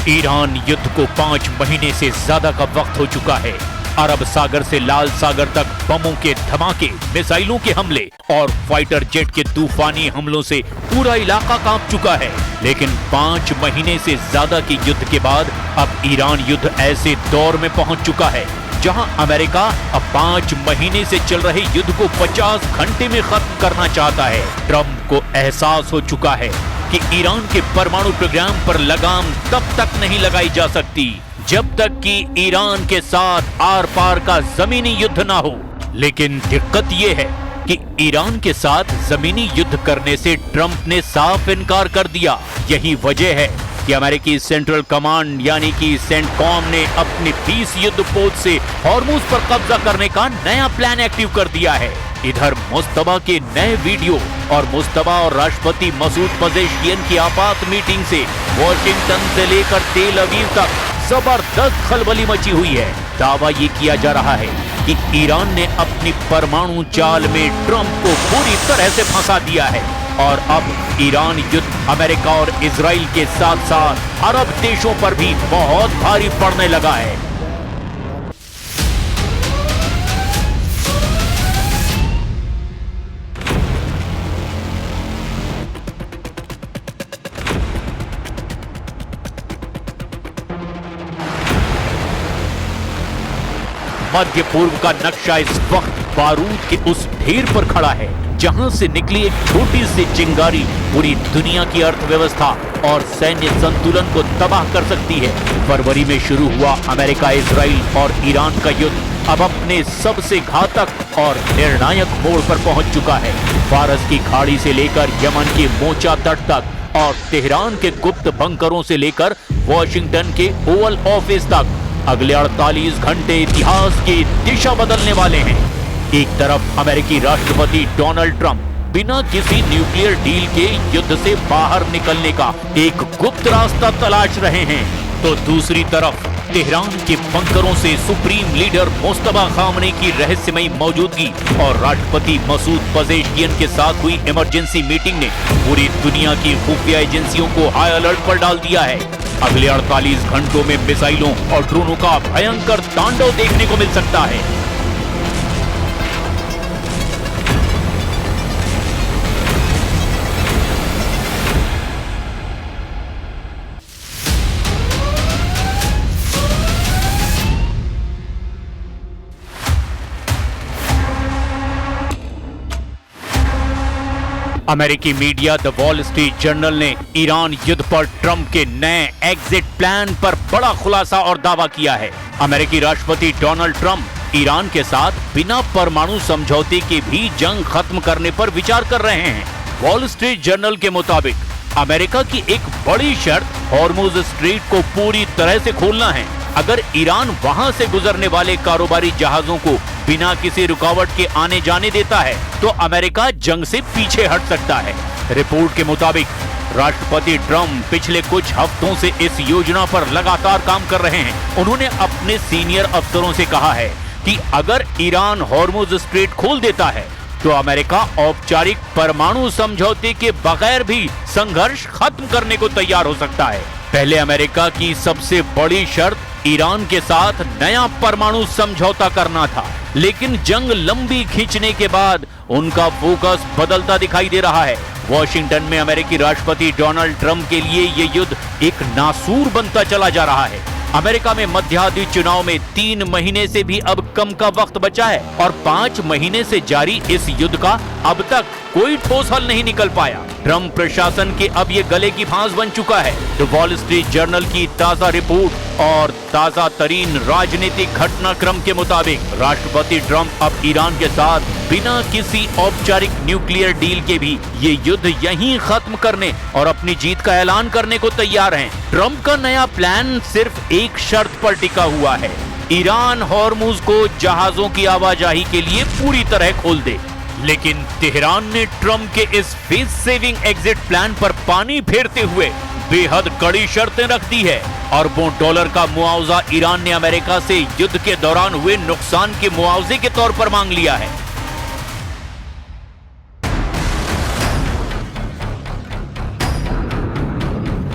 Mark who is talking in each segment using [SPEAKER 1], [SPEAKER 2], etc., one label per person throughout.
[SPEAKER 1] Iran युद्ध को 5 महीने से ज्यादा का वक्त हो चुका है। अरब सागर से लाल सागर तक बमों के धमाके, मिसाइलों के हमले और फाइटर जेट के तूफानी हमलों से पूरा इलाका कांप चुका है। लेकिन 5 महीने से ज्यादा के युद्ध के बाद अब ईरान युद्ध ऐसे दौर में पहुंच चुका है जहां अमेरिका अब 5 महीने से चल रहे युद्ध को 50 घंटे में खत्म करना चाहता है। ट्रंप को एहसास हो चुका है कि ईरान के परमाणु प्रोग्राम पर लगाम तब तक नहीं लगाई जा सकती जब तक कि ईरान के साथ आर पार का जमीनी युद्ध ना हो। लेकिन दिक्कत यह है कि ईरान के साथ जमीनी युद्ध करने से ट्रंप ने साफ इनकार कर दिया। यही वजह है कि अमेरिकी सेंट्रल कमांड यानी कि सेंटकॉम ने अपनी 20 युद्ध पोत से हॉर्मुज पर कब्जा करने का नया प्लान एक्टिव कर दिया है। इधर मुस्तफा के नए वीडियो और मुस्तफा और राष्ट्रपति मसूद पजेश्कियन की आपात मीटिंग से वॉशिंगटन से लेकर तेल अवीव तक जबरदस्त खलबली मची हुई है। दावा ये किया जा रहा है कि ईरान ने अपनी परमाणु जाल में ट्रंप को पूरी तरह से फंसा दिया है और अब ईरान युद्ध अमेरिका और इजराइल के साथ साथ अरब देशों पर भी बहुत भारी पड़ने लगा है। मध्य पूर्व का नक्शा इस वक्त बारूद के उस ढेर पर खड़ा है जहां से निकली एक छोटी सी चिंगारी पूरी दुनिया की अर्थव्यवस्था और सैन्य संतुलन को तबाह कर सकती है। फरवरी में शुरू हुआ अमेरिका, इजराइल और ईरान का युद्ध अब अपने सबसे घातक और निर्णायक मोड़ पर पहुंच चुका है। फारस की खाड़ी से लेकर यमन के मोचा तट तक और तेहरान के गुप्त बंकरों से लेकर वॉशिंगटन के ओवल ऑफिस तक अगले 48 घंटे इतिहास की दिशा बदलने वाले हैं। एक तरफ अमेरिकी राष्ट्रपति डोनाल्ड ट्रंप बिना किसी न्यूक्लियर डील के युद्ध से बाहर निकलने का एक गुप्त रास्ता तलाश रहे हैं, तो दूसरी तरफ तेहरान के बंकरों से सुप्रीम लीडर मुस्तफा खामनेई की रहस्यमयी मौजूदगी और राष्ट्रपति मसूद पजेश्कियन के साथ हुई इमरजेंसी मीटिंग ने पूरी दुनिया की खुफिया एजेंसियों को हाई अलर्ट पर डाल दिया है। अगले 48 घंटों में मिसाइलों और ड्रोनों का भयंकर तांडव देखने को मिल सकता है। अमेरिकी media the wall street journal ने ईरान युद्ध पर ट्रंप के नए एग्जिट प्लान पर बड़ा खुलासा और दावा किया है। अमेरिकी राष्ट्रपति डोनाल्ड ट्रंप ईरान के साथ बिना परमाणु समझौते के भी जंग खत्म करने पर विचार कर रहे हैं। वॉल स्ट्रीट जर्नल के मुताबिक अमेरिका की एक बड़ी शर्त हॉर्मुज स्ट्रेट को पूरी तरह से खोलना है। अगर ईरान वहां से गुजरने वाले कारोबारी जहाजों को बिना किसी रुकावट के आने जाने देता है तो अमेरिका जंग से पीछे हट सकता है। रिपोर्ट के मुताबिक राष्ट्रपति ट्रंप पिछले कुछ हफ्तों से इस योजना पर लगातार काम कर रहे हैं। उन्होंने अपने सीनियर अफसरों से कहा है कि अगर ईरान हॉर्मुज स्ट्रेट खोल देता है तो अमेरिका औपचारिक परमाणु समझौते के बगैर भी संघर्ष खत्म करने को तैयार हो सकता है। पहले अमेरिका की सबसे बड़ी शर्त ईरान के साथ नया परमाणु समझौता करना था, लेकिन जंग लंबी खींचने के बाद उनका फोकस बदलता दिखाई दे रहा है। वॉशिंगटन में अमेरिकी राष्ट्रपति डोनाल्ड ट्रंप के लिए ये युद्ध एक नासूर बनता चला जा रहा है। अमेरिका में मध्यावधि चुनाव में 3 महीने से भी अब कम का वक्त बचा है और 5 महीने से जारी इस युद्ध का अब तक कोई ठोस हल नहीं निकल पाया। ट्रंप प्रशासन के अब ये गले की फांस बन चुका है। द वॉल स्ट्रीट जर्नल की ताजा रिपोर्ट और ताजा तरीन राजनीतिक घटनाक्रम के मुताबिक राष्ट्रपति ट्रंप अब ईरान के साथ बिना किसी औपचारिक न्यूक्लियर डील के भी ये युद्ध यहीं खत्म करने और अपनी जीत का ऐलान करने को तैयार हैं। ट्रंप का नया प्लान सिर्फ एक शर्त पर टिका हुआ है, ईरान हॉर्मुज को जहाजों की आवाजाही के लिए पूरी तरह खोल दे। लेकिन तेहरान ने ट्रंप के इस फेस सेविंग एग्जिट प्लान पर पानी फेरते हुए बेहद कड़ी शर्तें रख दी है। अरबों डॉलर का मुआवजा ईरान ने अमेरिका से युद्ध के दौरान हुए नुकसान के मुआवजे के तौर पर मांग लिया है।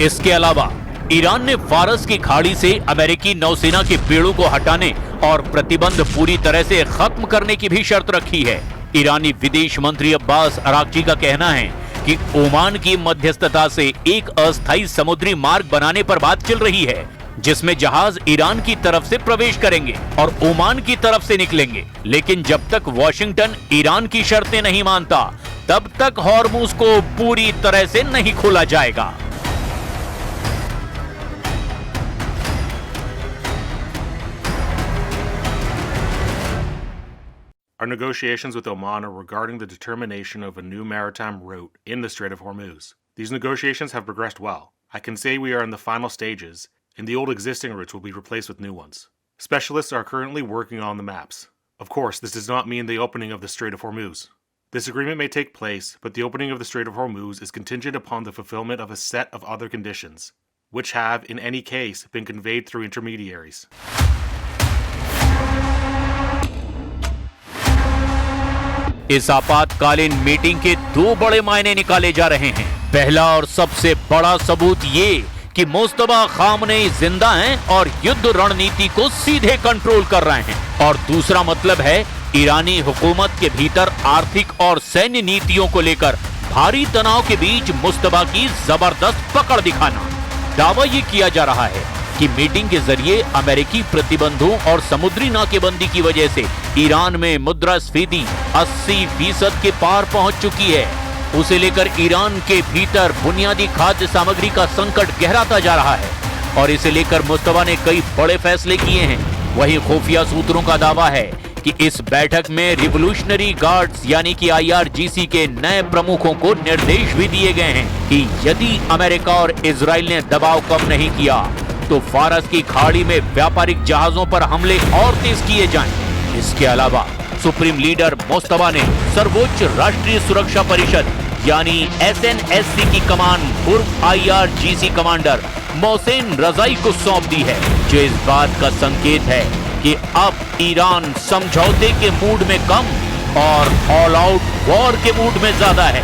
[SPEAKER 1] इसके अलावा ईरान ने फारस की खाड़ी से अमेरिकी नौसेना के बेड़ों को हटाने और प्रतिबंध पूरी तरह से खत्म करने की भी शर्त रखी है। ईरानी विदेश मंत्री अब्बास अराक्ची का कहना है कि ओमान की मध्यस्थता से एक अस्थायी समुद्री मार्ग बनाने पर बात चल रही है, जिसमें जहाज ईरान की तरफ से प्रवेश करेंगे और ओमान की तरफ से निकलेंगे। लेकिन जब तक वॉशिंगटन ईरान की शर्तें नहीं मानता, तब तक हॉर्मुज को पूरी तरह से नहीं खोला जाएगा।
[SPEAKER 2] Our negotiations with Oman are regarding the determination of a new maritime route in the Strait of Hormuz. These negotiations have progressed well. I can say we are in the final stages, and the old existing routes will be replaced with new ones. Specialists are currently working on the maps. Of course, this does not mean the opening of the Strait of Hormuz. This agreement may take place, but the opening of the Strait of Hormuz is contingent upon the fulfillment of a set of other conditions, which have, in any case, been conveyed through intermediaries.
[SPEAKER 1] इस आपातकालीन meeting के दो बड़े मायने निकाले जा रहे हैं। पहला और सबसे बड़ा सबूत ये कि मुस्तफा खामनेई जिंदा हैं और युद्ध रणनीति को सीधे कंट्रोल कर रहे हैं। और दूसरा मतलब है ईरानी हुकूमत के भीतर आर्थिक और सैन्य नीतियों को लेकर भारी तनाव के बीच मुस्तफा की जबरदस्त पकड़ दिखाना। दावा ये किया जा रहा है कि मीटिंग के जरिए अमेरिकी प्रतिबंधों और समुद्री नाकेबंदी की वजह से ईरान में मुद्रास्फीति 80% के पार पहुंच चुकी है। उसे लेकर ईरान के भीतर बुनियादी खाद्य सामग्री का संकट गहराता जा रहा है और इसे लेकर मुस्तफा ने कई बड़े फैसले किए हैं। वहीं खुफिया सूत्रों का दावा है कि इस बैठक में रिवोल्यूशनरी गार्ड्स यानी कि IRGC के नए प्रमुखों को निर्देश भी दिए गए हैं कि यदि अमेरिका और इजराइल ने दबाव कम नहीं किया तो फारस की खाड़ी में व्यापारिक जहाजों पर हमले और तेज किए जाएं। इसके अलावा सुप्रीम लीडर मुस्तफा ने सर्वोच्च राष्ट्रीय सुरक्षा परिषद यानी SNSC की कमान पूर्व IRGC कमांडर मोहसिन रजाई को सौंप दी है, जो इस बात का संकेत है कि अब ईरान समझौते के मूड में कम और ऑल आउट वॉर के मूड में ज्यादा है।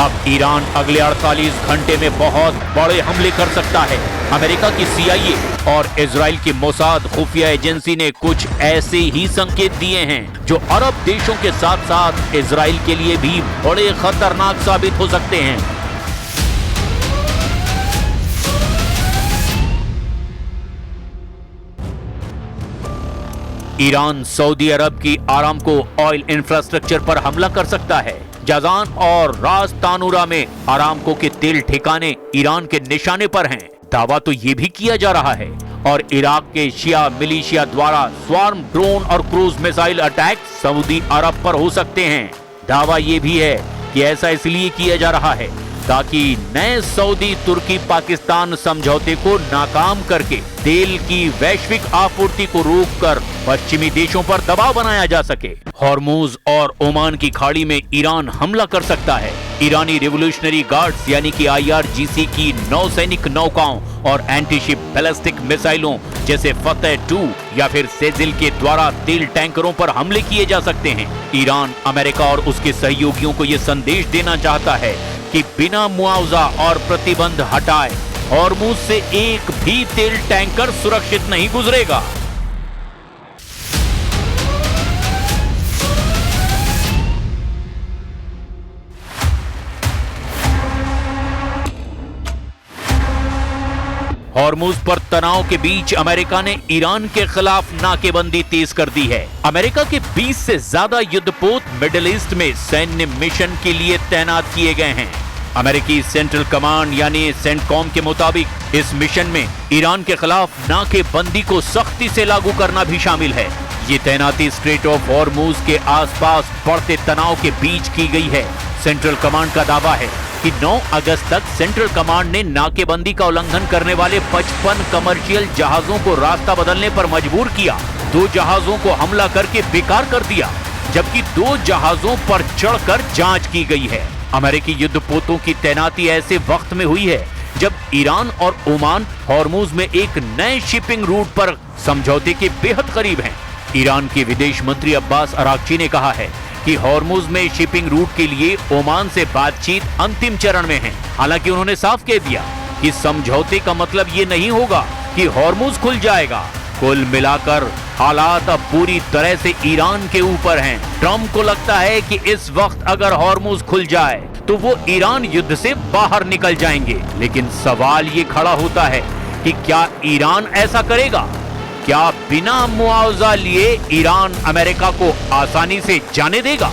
[SPEAKER 1] अब ईरान अगले 48 घंटे में बहुत बड़े हमले कर सकता है। अमेरिका की CIA और इजराइल की मोसाद खुफिया एजेंसी ने कुछ ऐसे ही संकेत दिए हैं जो अरब देशों के साथ साथ इजराइल के लिए भी बड़े खतरनाक साबित हो सकते हैं। ईरान सऊदी अरब की आरामको ऑयल इंफ्रास्ट्रक्चर पर हमला कर सकता है। जजान और रास तानूरा में आरामको के तेल ठिकाने ईरान के निशाने पर हैं। दावा तो ये भी किया जा रहा है और इराक के शिया मिलिशिया द्वारा स्वार्म ड्रोन और क्रूज मिसाइल अटैक सऊदी अरब पर हो सकते हैं। दावा ये भी है कि ऐसा इसलिए किया जा रहा है ताकि नए सऊदी तुर्की पाकिस्तान समझौते को नाकाम करके तेल की वैश्विक आपूर्ति को रोककर पश्चिमी देशों पर दबाव बनाया जा सके। हॉर्मुज और ओमान की खाड़ी में ईरान हमला कर सकता है। ईरानी रिवोल्यूशनरी गार्ड्स यानी कि IRGC की नौसैनिक नौकाओं और एंटीशिप बैलिस्टिक मिसाइलों जैसे फतेह 2 या फिर सेजिल के द्वारा तेल टैंकरों पर हमले किए जा सकते हैं। ईरान अमेरिका और उसके सहयोगियों को यह संदेश देना चाहता है कि बिना मुआवजा और प्रतिबंध हटाए हॉर्मुज से एक भी तेल टैंकर सुरक्षित नहीं गुजरेगा। हॉर्मुज पर तनाव के बीच अमेरिका ने ईरान के खिलाफ नाकेबंदी तेज कर दी है। अमेरिका के 20 से ज्यादा युद्धपोत मिडिल ईस्ट में सैन्य मिशन के लिए तैनात किए गए हैं। अमेरिकी सेंट्रल कमांड यानी सेंटकॉम के मुताबिक इस मिशन में ईरान के खिलाफ नाकेबंदी को सख्ती से लागू करना भी शामिल है। ये तैनाती स्ट्रेट ऑफ हॉर्मूज के आसपास बढ़ते तनाव के बीच की गई है। सेंट्रल कमांड का दावा है कि 9 अगस्त तक सेंट्रल कमांड ने नाकेबंदी का उल्लंघन करने वाले 55 कमर्शियल जहाजों को रास्ता बदलने पर मजबूर किया। 2 जहाजों को हमला करके बेकार कर दिया, जबकि 2 जहाजों पर चढ़कर जांच की गई है। अमेरिकी युद्धपोतों की तैनाती ऐसे वक्त में हुई है जब ईरान और ओमान हॉर्मूज में एक नए शिपिंग रूट पर समझौते के बेहद करीब हैं। ईरान के विदेश मंत्री अब्बास अराक्ची ने कहा है कि हॉर्मूज में शिपिंग रूट के लिए ओमान से बातचीत अंतिम चरण में है। हालांकि उन्होंने साफ कह दिया कि समझौते का मतलब ये नहीं होगा कि हॉर्मूज खुल जाएगा। कुल मिलाकर हालात अब पूरी तरह से ईरान के ऊपर हैं। ट्रंप को लगता है कि इस वक्त अगर हॉर्मूज खुल जाए तो वो ईरान युद्ध से बाहर निकल जाएंगे। लेकिन सवाल ये खड़ा होता है कि क्या ईरान ऐसा करेगा? क्या बिना मुआवजा लिए ईरान अमेरिका को आसानी से जाने देगा?